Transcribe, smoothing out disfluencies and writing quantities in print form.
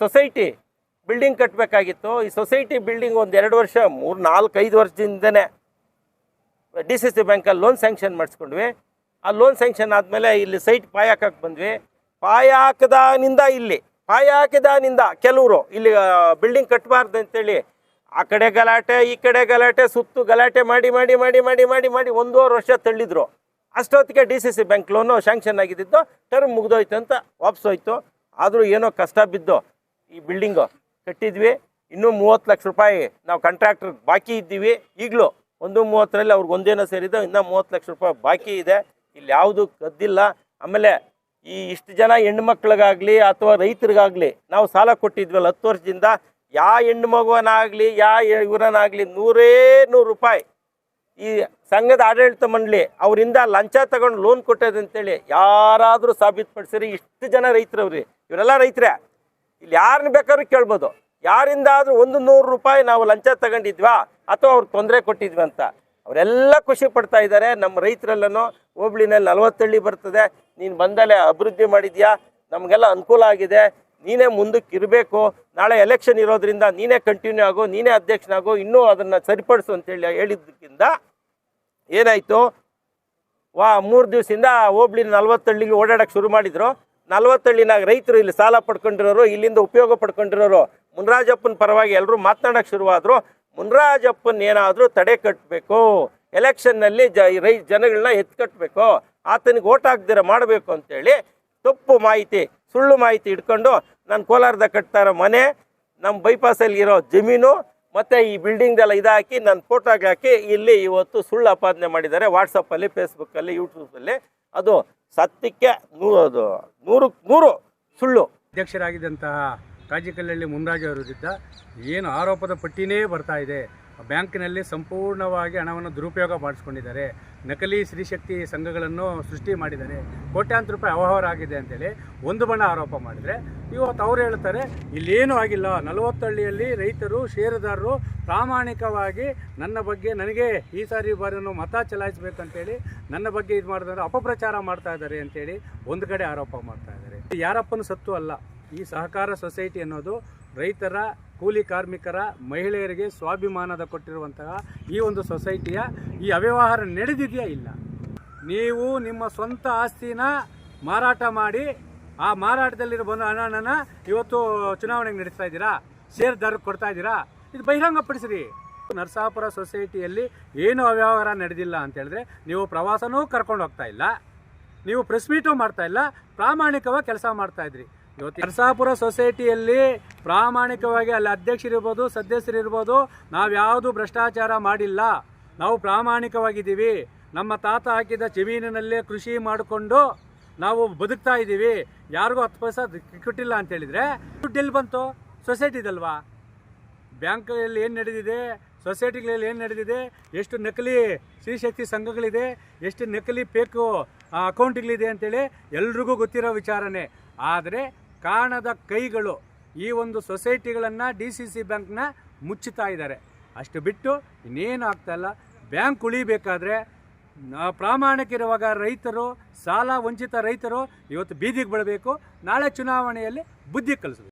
Society building ಕಟ್ಟಬೇಕಾಗಿತ್ತು. ಈ society building ಒಂದು 2 ವರ್ಷ 3, 4, 5 ವರ್ಷದಿಂದನೇ DCC ಬ್ಯಾಂಕಲ್ಲಿ ಲೋನ್ ಸ್ಯಾಂಕ್ಷನ್ ಮಾಡಿಸ್ಕೊಂಡ್ವಿ. ಆ ಲೋನ್ ಸ್ಯಾಂಕ್ಷನ್ ಆದಮೇಲೆ ಇಲ್ಲಿ ಸೈಟ್ ಪಾಯ ಹಾಕಕ್ಕೆ ಬಂದ್ವಿ. ಪಾಯ ಹಾಕಿದಾನಿಂದ ಕೆಲವರು ಇಲ್ಲಿ ಬಿಲ್ಡಿಂಗ್ ಕಟ್ಟಬಾರ್ದು ಅಂತೇಳಿ ಆ ಕಡೆ ಗಲಾಟೆ ಈ ಕಡೆ ಗಲಾಟೆ ಸುತ್ತು ಗಲಾಟೆ ಮಾಡಿ 1.5 ವರ್ಷ ತಳ್ಳಿದ್ರು. ಅಷ್ಟೊತ್ತಿಗೆ DCC ಬ್ಯಾಂಕ್ ಲೋನು ಶಾಂಕ್ಷನ್ ಆಗಿದ್ದು ಟರ್ಮ್ ಮುಗಿದೋಯ್ತು ಅಂತ ವಾಪಸ್ ಹೋಯ್ತು. ಆದರೂ ಏನೋ ಕಷ್ಟ ಬಿದ್ದು ಈ ಬಿಲ್ಡಿಂಗು ಕಟ್ಟಿದ್ವಿ. ಇನ್ನೂ 30 ಲಕ್ಷ ರೂಪಾಯಿ ನಾವು ಕಾಂಟ್ರಾಕ್ಟ್ರಿಗೆ ಬಾಕಿ ಇದ್ದೀವಿ. ಈಗಲೂ 1.30ರಲ್ಲಿ ಅವ್ರಿಗೆ ಒಂದೇನೋ ಸೇರಿದ್ದು, ಇನ್ನೂ 30 ಲಕ್ಷ ರೂಪಾಯಿ ಬಾಕಿ ಇದೆ. ಇಲ್ಲಿ ಯಾವುದು ಕದ್ದಿಲ್ಲ. ಆಮೇಲೆ ಈ ಇಷ್ಟು ಜನ ಹೆಣ್ಮಕ್ಳಿಗಾಗಲಿ ಅಥವಾ ರೈತರಿಗಾಗಲಿ ನಾವು ಸಾಲ ಕೊಟ್ಟಿದ್ವಲ್ಲ 10 ವರ್ಷದಿಂದ, ಹೆಣ್ಣು ಮಗುವನಾಗಲಿ ಇವರನ್ನಾಗಲಿ 100 ರೂಪಾಯಿ ಈ ಸಂಘದ ಆಡಳಿತ ಮಂಡಳಿ ಅವರಿಂದ ಲಂಚ ತಗೊಂಡು ಲೋನ್ ಕೊಟ್ಟದಂತೇಳಿ ಯಾರಾದರೂ ಸಾಬೀತುಪಡಿಸಿರಿ. ಇಷ್ಟು ಜನ ರೈತರವ್ರಿ, ಇವರೆಲ್ಲ ರೈತರೇ. ಇಲ್ಲಿ ಯಾರನ್ನ ಬೇಕಾದ್ರೂ ಕೇಳ್ಬೋದು, ಯಾರಿಂದಾದರೂ 100 ರೂಪಾಯಿ ನಾವು ಲಂಚ ತಗೊಂಡಿದ್ವಾ ಅಥವಾ ಅವ್ರಿಗೆ ತೊಂದರೆ ಕೊಟ್ಟಿದ್ವಿ ಅಂತ. ಅವರೆಲ್ಲ ಖುಷಿ ಪಡ್ತಾ ಇದ್ದಾರೆ. ನಮ್ಮ ರೈತರೆಲ್ಲನೂ ಹೋಬಳಿನಲ್ಲಿ 40 ಹಳ್ಳಿ ಬರ್ತದೆ, ನೀನು ಬಂದಲೇ ಅಭಿವೃದ್ಧಿ ಮಾಡಿದ್ಯಾ, ನಮಗೆಲ್ಲ ಅನುಕೂಲ ಆಗಿದೆ, ನೀನೇ ಮುಂದಕ್ಕೆ ಇರಬೇಕು, ನಾಳೆ ಎಲೆಕ್ಷನ್ ಇರೋದ್ರಿಂದ ನೀನೇ ಕಂಟಿನ್ಯೂ ಆಗು, ನೀನೇ ಅಧ್ಯಕ್ಷನಾಗು, ಇನ್ನೂ ಅದನ್ನು ಸರಿಪಡಿಸು ಅಂತೇಳಿ ಹೇಳಿದ್ದಕ್ಕಿಂತ ಏನಾಯಿತು, 3 ದಿವಸದಿಂದ ಹೋಬಳಿ 40 ಹಳ್ಳಿಗೆ ಓಡಾಡೋಕ್ಕೆ ಶುರು ಮಾಡಿದರು. 40 ಹಳ್ಳಿನಾಗ ರೈತರು ಇಲ್ಲಿ ಸಾಲ ಪಡ್ಕೊಂಡಿರೋರು, ಇಲ್ಲಿಂದ ಉಪಯೋಗ ಪಡ್ಕೊಂಡಿರೋರು ಮುನ್ರಾಜಪ್ಪನ ಪರವಾಗಿ ಎಲ್ಲರೂ ಮಾತನಾಡೋಕ್ಕೆ ಶುರುವಾದರು. ಮುನ್ರಾಜಪ್ಪನ ಏನಾದರೂ ತಡೆ ಕಟ್ಟಬೇಕು, ಎಲೆಕ್ಷನ್ನಲ್ಲಿ ಜನಗಳನ್ನ ಎತ್ಕಟ್ಟಬೇಕು, ಆತನಿಗೆ ಓಟ್ ಹಾಕ್ದಿರ ಮಾಡಬೇಕು ಅಂತೇಳಿ ತಪ್ಪು ಮಾಹಿತಿ ಸುಳ್ಳು ಮಾಹಿತಿ ಇಟ್ಕೊಂಡು ನಾನು ಕೋಲಾರದಾಗ ಕಟ್ತಾ ಇರೋ ಮನೆ, ನಮ್ಮ ಬೈಪಾಸಲ್ಲಿ ಇರೋ ಜಮೀನು ಮತ್ತು ಈ ಬಿಲ್ಡಿಂಗ್ದೆಲ್ಲ ಇದಾಕಿ ನನ್ನ ಫೋಟೋಗೆ ಹಾಕಿ ಇಲ್ಲಿ ಇವತ್ತು ಸುಳ್ಳು ಆಪಾದನೆ ಮಾಡಿದ್ದಾರೆ. ವಾಟ್ಸಪ್ಪಲ್ಲಿ, ಫೇಸ್ಬುಕ್ಕಲ್ಲಿ, ಯೂಟ್ಯೂಬಲ್ಲಿ. ಅದು ಸತ್ಯಕ್ಕೆ 100 ಸುಳ್ಳು. ಅಧ್ಯಕ್ಷರಾಗಿದ್ದಂತಹ ಕಾಜಿಕಲ್ಲಹಳ್ಳಿ ಮುನ್ರಾಜ್ ಅವರ ವಿರುದ್ಧ ಏನು ಆರೋಪದ ಪಟ್ಟಿನೇ ಬರ್ತಾ ಇದೆ. ಬ್ಯಾಂಕಿನಲ್ಲಿ ಸಂಪೂರ್ಣವಾಗಿ ಹಣವನ್ನು ದುರುಪಯೋಗ ಮಾಡಿಸ್ಕೊಂಡಿದ್ದಾರೆ, ನಕಲಿ ಸ್ತ್ರೀಶಕ್ತಿ ಸಂಘಗಳನ್ನು ಸೃಷ್ಟಿ ಮಾಡಿದ್ದಾರೆ, ಕೋಟ್ಯಾಂತರ ರೂಪಾಯಿ ಅವ್ಯವಹಾರ ಆಗಿದೆ ಅಂತೇಳಿ ಒಂದು ಬಣ ಆರೋಪ ಮಾಡಿದರೆ, ಇವತ್ತು ಅವ್ರು ಹೇಳ್ತಾರೆ ಇಲ್ಲೇನೂ ಆಗಿಲ್ಲ. 40 ಹಳ್ಳಿಯಲ್ಲಿ ರೈತರು ಷೇರುದಾರರು ಪ್ರಾಮಾಣಿಕವಾಗಿ ನನ್ನ ಬಗ್ಗೆ ನನಗೆ ಈ ಬಾರಿಯನ್ನು ಮತ ಚಲಾಯಿಸಬೇಕಂತೇಳಿ ನನ್ನ ಬಗ್ಗೆ ಇದು ಮಾಡಿದ್ರೆ ಅಪಪ್ರಚಾರ ಮಾಡ್ತಾ ಇದ್ದಾರೆ ಅಂತೇಳಿ ಒಂದು ಕಡೆ ಆರೋಪ ಮಾಡ್ತಾ ಇದ್ದಾರೆ. ಯಾರಪ್ಪನ ಸತ್ತು ಅಲ್ಲ, ಈ ಸಹಕಾರ ಸೊಸೈಟಿ ಅನ್ನೋದು ರೈತರ, ಕೂಲಿ ಕಾರ್ಮಿಕರ, ಮಹಿಳೆಯರಿಗೆ ಸ್ವಾಭಿಮಾನದ ಕೊಟ್ಟಿರುವಂತಹ ಈ ಒಂದು ಸೊಸೈಟಿಯ ಈ ಅವ್ಯವಹಾರ ನಡೆದಿದೆಯಾ ಇಲ್ಲ. ನೀವು ನಿಮ್ಮ ಸ್ವಂತ ಆಸ್ತಿನ ಮಾರಾಟ ಮಾಡಿ ಆ ಮಾರಾಟದಲ್ಲಿರೋ ಬಂದ ಹಣನ ಇವತ್ತು ಚುನಾವಣೆಗೆ ನಡೆಸ್ತಾ ಇದ್ದೀರಾ, ಷೇರುದಾರರಿಗೆ ಕೊಡ್ತಾ ಇದ್ದೀರಾ. ಇದು ಬಹಿರಂಗಪಡಿಸ್ರಿ. ನರಸಾಪುರ ಸೊಸೈಟಿಯಲ್ಲಿ ಏನು ಅವ್ಯವಹಾರ ನಡೆದಿಲ್ಲ ಅಂತ ಹೇಳಿದ್ರೆ ನೀವು ಪ್ರವಾಸನೂ ಕರ್ಕೊಂಡು ಹೋಗ್ತಾ ಇಲ್ಲ, ನೀವು ಪ್ರೆಸ್ ಮೀಟು ಮಾಡ್ತಾ ಇಲ್ಲ, ಪ್ರಾಮಾಣಿಕವಾಗಿ ಕೆಲಸ ಮಾಡ್ತಾ ಇದ್ರಿ. ಇವತ್ತು ನರಸಾಪುರ ಸೊಸೈಟಿಯಲ್ಲಿ ಪ್ರಾಮಾಣಿಕವಾಗಿ ಅಲ್ಲಿ ಅಧ್ಯಕ್ಷರಿರ್ಬೋದು, ಸದಸ್ಯರಿರ್ಬೋದು, ನಾವು ಯಾವುದು ಭ್ರಷ್ಟಾಚಾರ ಮಾಡಿಲ್ಲ, ನಾವು ಪ್ರಾಮಾಣಿಕವಾಗಿದ್ದೀವಿ, ನಮ್ಮ ತಾತ ಹಾಕಿದ ಜಮೀನಿನಲ್ಲೇ ಕೃಷಿ ಮಾಡಿಕೊಂಡು ನಾವು ಬದುಕ್ತಾ ಇದ್ದೀವಿ, ಯಾರಿಗೂ 10 ಪೈಸೆ ಕೊಟ್ಟಿಲ್ಲ ಅಂತ ಹೇಳಿದರೆ ದುಡ್ಡು ಎಲ್ಲಿ ಬಂತು? ಸೊಸೈಟಿದಲ್ವಾ? ಬ್ಯಾಂಕಲ್ಲಿ ಏನು ನಡೆದಿದೆ, ಸೊಸೈಟಿಗಳಲ್ಲಿ ಏನು ನಡೆದಿದೆ, ಎಷ್ಟು ನಕಲಿ ಸ್ತ್ರೀಶಕ್ತಿ ಸಂಘಗಳಿದೆ, ಎಷ್ಟು ನಕಲಿ ಫೇಕು ಅಕೌಂಟ್ಗಳಿದೆ ಅಂತೇಳಿ ಎಲ್ರಿಗೂ ಗೊತ್ತಿರೋ ವಿಚಾರನೇ. ಆದರೆ ಕಾಣದ ಕೈಗಳು ಈ ಒಂದು ಸೊಸೈಟಿಗಳನ್ನು DCC ಬ್ಯಾಂಕ್ನ ಮುಚ್ಚುತ್ತಾ ಇದ್ದಾರೆ. ಅಷ್ಟು ಬಿಟ್ಟು ಇನ್ನೇನು ಆಗ್ತಾಯಿಲ್ಲ. ಬ್ಯಾಂಕ್ ಉಳಿಬೇಕಾದ್ರೆ ಪ್ರಾಮಾಣಿಕರಿರುವಾಗ ರೈತರು, ಸಾಲ ವಂಚಿತ ರೈತರು ಇವತ್ತು ಬೀದಿಗೆ ಬೀಳಬೇಕು. ನಾಳೆ ಚುನಾವಣೆಯಲ್ಲಿ ಬುದ್ಧಿ ಕಲಿಸಬೇಕು.